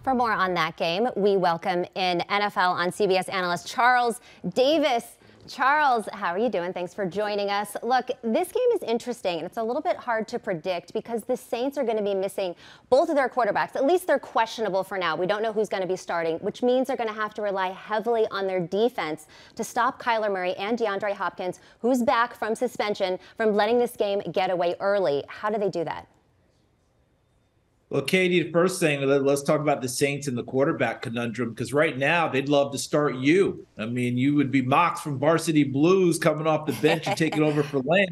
For more on that game, we welcome in NFL on CBS analyst Charles Davis. Charles, how are you doing? Thanks for joining us. Look, this game is interesting, and it's a little bit hard to predict because the Saints are going to be missing both of their quarterbacks. At least they're questionable for now. We don't know who's going to be starting, which means they're going to have to rely heavily on their defense to stop Kyler Murray and DeAndre Hopkins, who's back from suspension, from letting this game get away early. How do they do that? Well, Katie, the first thing, let's talk about the Saints and the quarterback conundrum, because right now they'd love to start you. I mean, you would be mocked from Varsity Blues coming off the bench and taking over for Lance,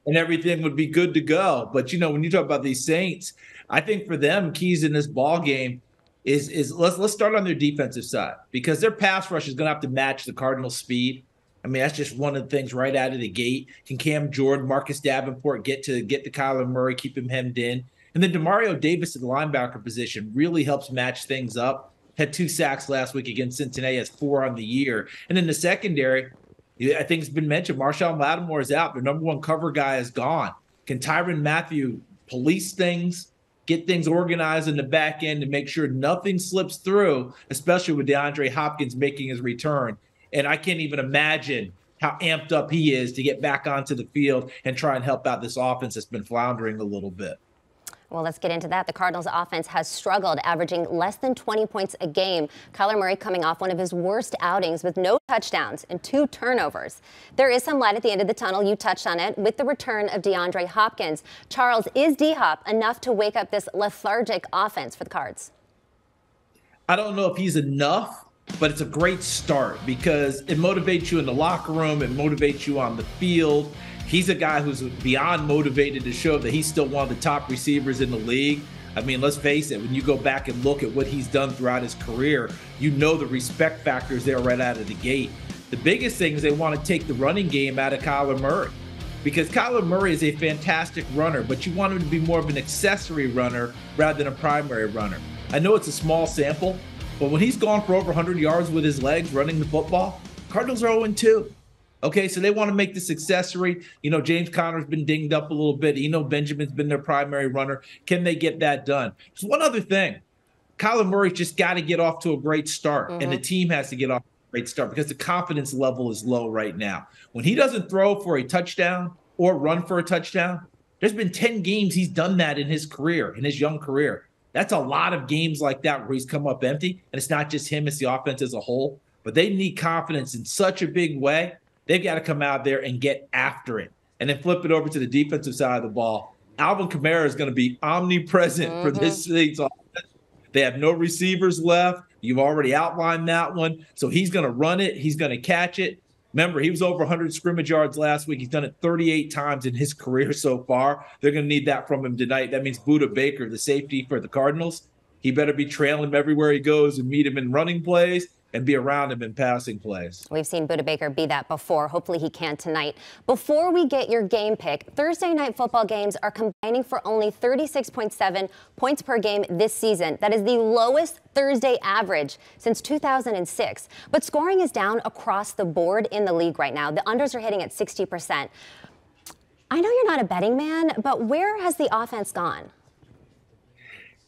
and everything would be good to go. But, you know, when you talk about these Saints, I think for them, keys in this ball game is let's start on their defensive side, because their pass rush is going to have to match the Cardinals' speed. I mean, that's just one of the things right out of the gate. Can Cam Jordan, Marcus Davenport get to Kyler Murray, keep him hemmed in? And then Demario Davis at the linebacker position really helps match things up. Had 2 sacks last week against Cincinnati, has 4 on the year. And in the secondary, I think it's been mentioned, Marshawn Lattimore is out. Their number one cover guy is gone. Can Tyrann Mathieu police things, get things organized in the back end to make sure nothing slips through, especially with DeAndre Hopkins making his return? And I can't even imagine how amped up he is to get back onto the field and try and help out this offense that's been floundering a little bit. Well, let's get into that. The Cardinals offense has struggled, averaging less than 20 points a game. Kyler Murray coming off one of his worst outings with no touchdowns and 2 turnovers. There is some light at the end of the tunnel. You touched on it with the return of DeAndre Hopkins. Charles, is D-Hop enough to wake up this lethargic offense for the Cards? I don't know if he's enough, but it's a great start because it motivates you in the locker room. It motivates you on the field. He's a guy who's beyond motivated to show that he's still one of the top receivers in the league. I mean, let's face it, when you go back and look at what he's done throughout his career, you know the respect factor is there right out of the gate. The biggest thing is they want to take the running game out of Kyler Murray, because Kyler Murray is a fantastic runner, but you want him to be more of an accessory runner rather than a primary runner. I know it's a small sample, but when he's gone for over 100 yards with his legs running the football, Cardinals are 0-2. Okay, so they want to make this accessory. You know, James Conner's been dinged up a little bit. You know, Benjamin's been their primary runner. Can they get that done? There's one other thing. Kyler Murray's just got to get off to a great start, and the team has to get off to a great start because the confidence level is low right now. When he doesn't throw for a touchdown or run for a touchdown, there's been 10 games he's done that in his career, in his young career. That's a lot of games like that where he's come up empty, and it's not just him, it's the offense as a whole. But they need confidence in such a big way. They've got to come out there and get after it. And then flip it over to the defensive side of the ball. Alvin Kamara is going to be omnipresent for this Saints offense. They have no receivers left. You've already outlined that one. So he's going to run it. He's going to catch it. Remember, he was over 100 scrimmage yards last week. He's done it 38 times in his career so far. They're going to need that from him tonight. That means Budda Baker, the safety for the Cardinals, he better be trailing him everywhere he goes and meet him in running plays and be around him in passing plays. We've seen Budda Baker be that before. Hopefully he can tonight. Before we get your game pick, Thursday night football games are combining for only 36.7 points per game this season. That is the lowest Thursday average since 2006. But scoring is down across the board in the league right now. The unders are hitting at 60%. I know you're not a betting man, but where has the offense gone?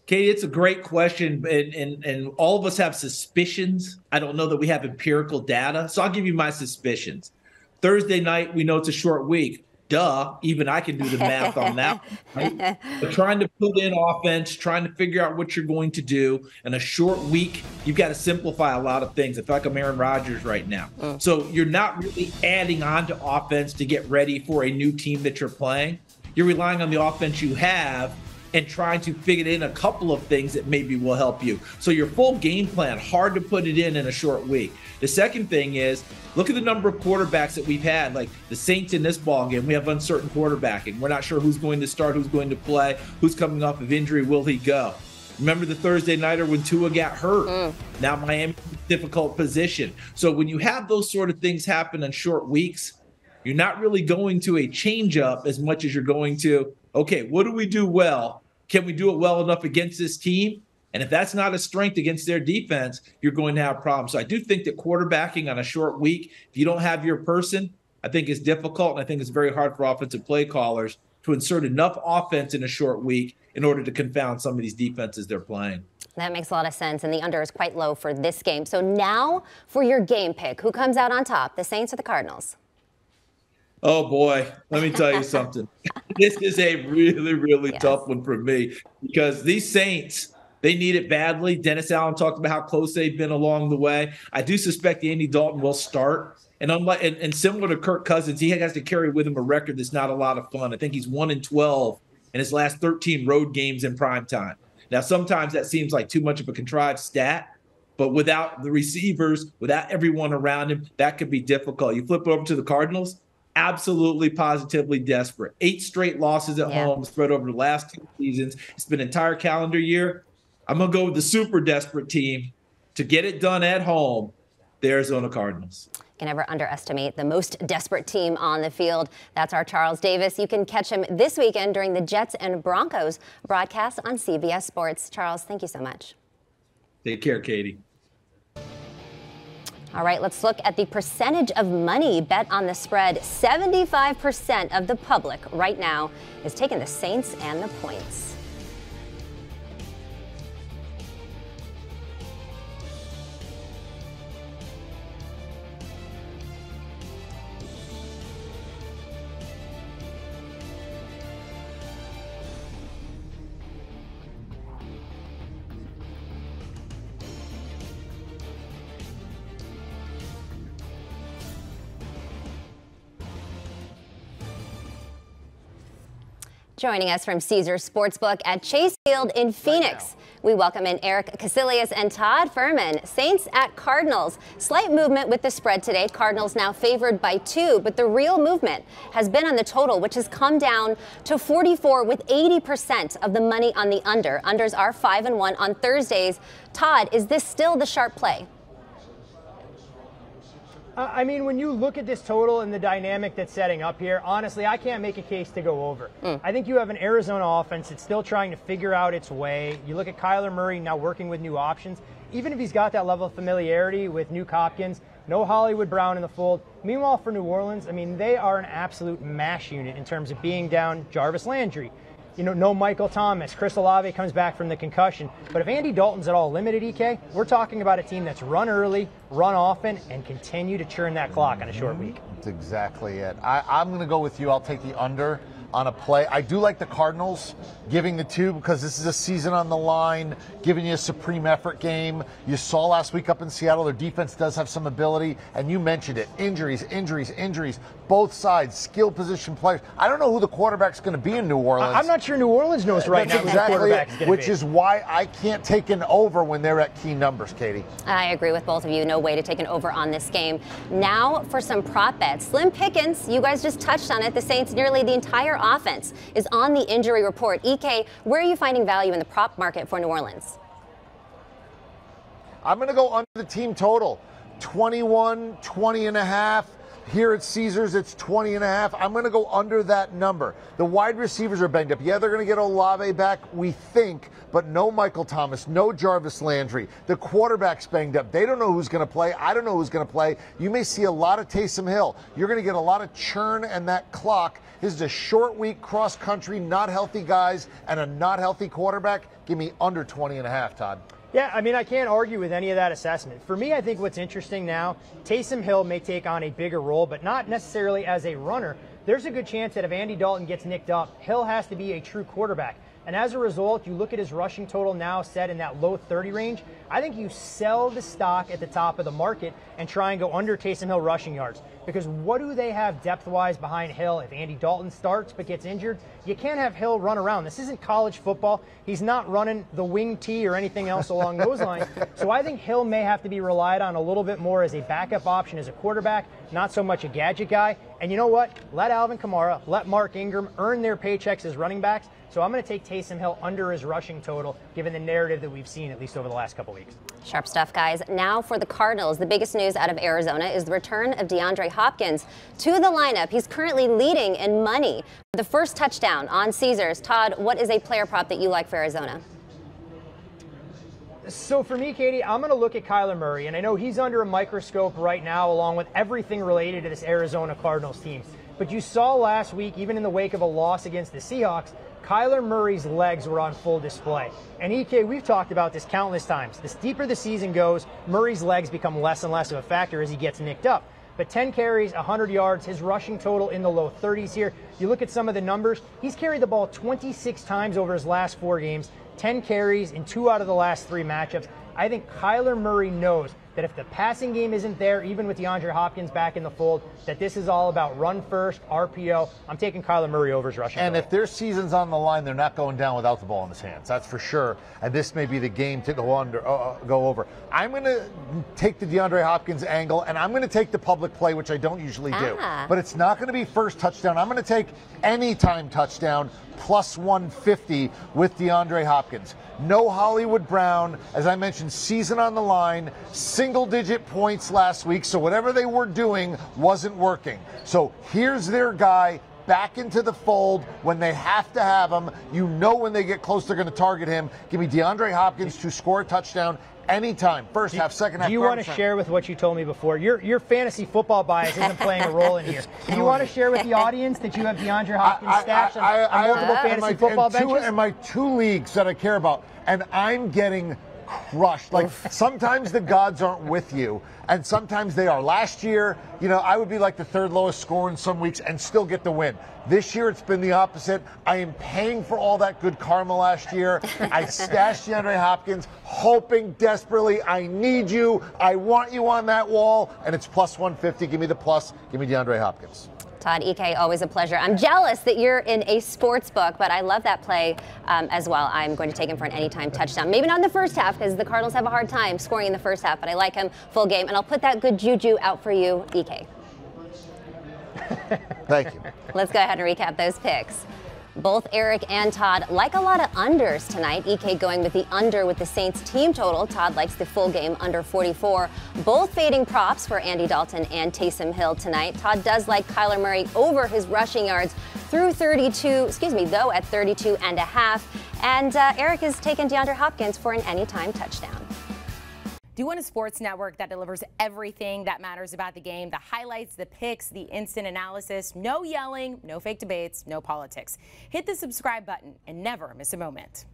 Katie, it's a great question, and all of us have suspicions. I don't know that we have empirical data, so I'll give you my suspicions. Thursday night, we know it's a short week. Duh, even I can do the math on that one, right? But trying to put in offense, trying to figure out what you're going to do in a short week, you've got to simplify a lot of things. I feel like I'm Aaron Rodgers right now. So you're not really adding on to offense to get ready for a new team that you're playing. You're relying on the offense you have and trying to figure in a couple of things that maybe will help you. So your full game plan, hard to put it in a short week. The second thing is, look at the number of quarterbacks that we've had. Like the Saints in this ball game, we have uncertain quarterbacking. We're not sure who's going to start, who's going to play, who's coming off of injury, will he go? Remember the Thursday nighter when Tua got hurt? Now Miami's in a difficult position. So when you have those sort of things happen in short weeks, you're not really going to a change-up as much as you're going to, okay, what do we do well? Can we do it well enough against this team? And if that's not a strength against their defense, you're going to have problems. So I do think that quarterbacking on a short week, if you don't have your person, I think is difficult. And I think it's very hard for offensive play callers to insert enough offense in a short week in order to confound some of these defenses they're playing. That makes a lot of sense, and the under is quite low for this game. So now for your game pick. Who comes out on top, the Saints or the Cardinals? Oh, boy. Let me tell you something. This is a really, really tough one for me because these Saints, they need it badly. Dennis Allen talked about how close they've been along the way. I do suspect Andy Dalton will start. And unlike and similar to Kirk Cousins, he has to carry with him a record that's not a lot of fun. I think he's 1-12 in his last 13 road games in prime time. Now, sometimes that seems like too much of a contrived stat, but without the receivers, without everyone around him, that could be difficult. You flip over to the Cardinals, absolutely, positively desperate. 8 straight losses at home spread over the last 2 seasons. It's been an entire calendar year. I'm going to go with the super desperate team to get it done at home, the Arizona Cardinals. You can never underestimate the most desperate team on the field. That's our Charles Davis. You can catch him this weekend during the Jets and Broncos broadcast on CBS Sports. Charles, thank you so much. Take care, Katie. All right, let's look at the percentage of money bet on the spread. 75% of the public right now is taking the Saints and the points. Joining us from Caesars Sportsbook at Chase Field in Phoenix, we welcome in Erik, Kuselias, and Todd Fuhrman. Saints at Cardinals. Slight movement with the spread today. Cardinals now favored by 2, but the real movement has been on the total, which has come down to 44 with 80% of the money on the under. Unders are 5-1 on Thursdays. Todd, is this still the sharp play? I mean, when you look at this total and the dynamic that's setting up here, honestly, I can't make a case to go over. I think you have an Arizona offense that's still trying to figure out its way. You look at Kyler Murray now working with new options. Even if he's got that level of familiarity with Nuke Hopkins, no Hollywood Brown in the fold. Meanwhile, for New Orleans, I mean, they are an absolute mash unit in terms of being down Jarvis Landry. You know, no Michael Thomas. Chris Olave comes back from the concussion. But if Andy Dalton's at all limited, EK, we're talking about a team that's run early, run often, and continue to churn that clock on a short week. That's exactly it. I'm going to go with you. I'll take the under on a play. I do like the Cardinals giving the 2 because this is a season on the line, giving you a supreme effort game. You saw last week up in Seattle, their defense does have some ability, and you mentioned it. Injuries. Both sides, skill position players. I don't know who the quarterback's going to be in New Orleans. I'm not sure New Orleans knows right now who the quarterback's going to be. Which is why I can't take an over when they're at key numbers, Katie. I agree with both of you. No way to take an over on this game. Now for some prop bets. Slim Pickens, you guys just touched on it. The Saints, nearly the entire offense is on the injury report. EK, where are you finding value in the prop market for New Orleans? I'm going to go under the team total. 21, 20.5. Here at Caesars, it's 20.5. I'm going to go under that number. The wide receivers are banged up. Yeah, they're going to get Olave back, we think, but no Michael Thomas, no Jarvis Landry. The quarterback's banged up. They don't know who's going to play. I don't know who's going to play. You may see a lot of Taysom Hill. You're going to get a lot of churn and that clock. This is a short week, cross country, not healthy guys, and a not healthy quarterback. Give me under 20.5, Todd. Yeah, I mean, I can't argue with any of that assessment. For me, I think what's interesting now, Taysom Hill may take on a bigger role, but not necessarily as a runner. There's a good chance that if Andy Dalton gets nicked up, Hill has to be a true quarterback. And as a result, you look at his rushing total now set in that low 30 range. I think you sell the stock at the top of the market and try and go under Taysom Hill rushing yards. Because what do they have depth-wise behind Hill if Andy Dalton starts but gets injured? You can't have Hill run around. This isn't college football. He's not running the wing tee or anything else along those lines. So I think Hill may have to be relied on a little bit more as a backup option as a quarterback, not so much a gadget guy. And you know what? Let Alvin Kamara, let Mark Ingram earn their paychecks as running backs. So I'm going to take Taysom Hill under his rushing total, given the narrative that we've seen at least over the last couple weeks. Sharp stuff, guys. Now for the Cardinals, the biggest news out of Arizona is the return of Deandre Hopkins to the lineup. He's currently leading in money. The first touchdown on Caesars. Todd, what is a player prop that you like for Arizona? So for me, Katie, I'm going to look at Kyler Murray, and I know he's under a microscope right now along with everything related to this Arizona Cardinals team. But you saw last week, even in the wake of a loss against the Seahawks, Kyler Murray's legs were on full display. And EK, we've talked about this countless times. The deeper the season goes, Murray's legs become less and less of a factor as he gets nicked up. But 10 carries, 100 yards, his rushing total in the low 30s here. You look at some of the numbers, he's carried the ball 26 times over his last 4 games, 10 carries in 2 out of the last 3 matchups. I think Kyler Murray knows that if the passing game isn't there, even with DeAndre Hopkins back in the fold, that this is all about run first, RPO. I'm taking Kyler Murray over his rushing. And total. if their season's on the line, they're not going down without the ball in his hands. That's for sure. And this may be the game to go over. I'm going to take the DeAndre Hopkins angle, and I'm going to take the public play, which I don't usually do. But it's not going to be first touchdown. I'm going to take anytime touchdown plus 150 with DeAndre Hopkins. No Hollywood Brown. As I mentioned, season on the line, single-digit points last week, so whatever they were doing wasn't working. So here's their guy back into the fold when they have to have him. You know when they get close, they're going to target him. Give me DeAndre Hopkins to score a touchdown anytime. First half, second half. Do you want to share with what you told me before? Your fantasy football bias isn't playing a role in here. Do you want to share with the audience that you have DeAndre Hopkins stashed on multiple fantasy football benches? And my 2 leagues that I care about, and I'm getting crushed. Like, sometimes the gods aren't with you, and sometimes they are. Last year, I would be like the 3rd lowest scorer in some weeks and still get the win. This year, it's been the opposite. I am paying for all that good karma last year. I stashed DeAndre Hopkins, hoping desperately, I need you, I want you on that wall, and it's plus 150. Give me the plus. Give me DeAndre Hopkins. Todd, EK, always a pleasure. I'm jealous that you're in a sports book, but I love that play as well. I'm going to take him for an anytime touchdown. Maybe not in the first half because the Cardinals have a hard time scoring in the first half, but I like him full game. And I'll put that good juju out for you, EK. Thank you. Let's go ahead and recap those picks. Both Erik and Todd like a lot of unders tonight. EK going with the under with the Saints team total. Todd likes the full game under 44. Both fading props for Andy Dalton and Taysom Hill tonight. Todd does like Kyler Murray over his rushing yards through 32, though at 32 and a half. And Erik is taking DeAndre Hopkins for an anytime touchdown. Do you want a sports network that delivers everything that matters about the game? The highlights, the picks, the instant analysis, no yelling, no fake debates, no politics. Hit the subscribe button and never miss a moment.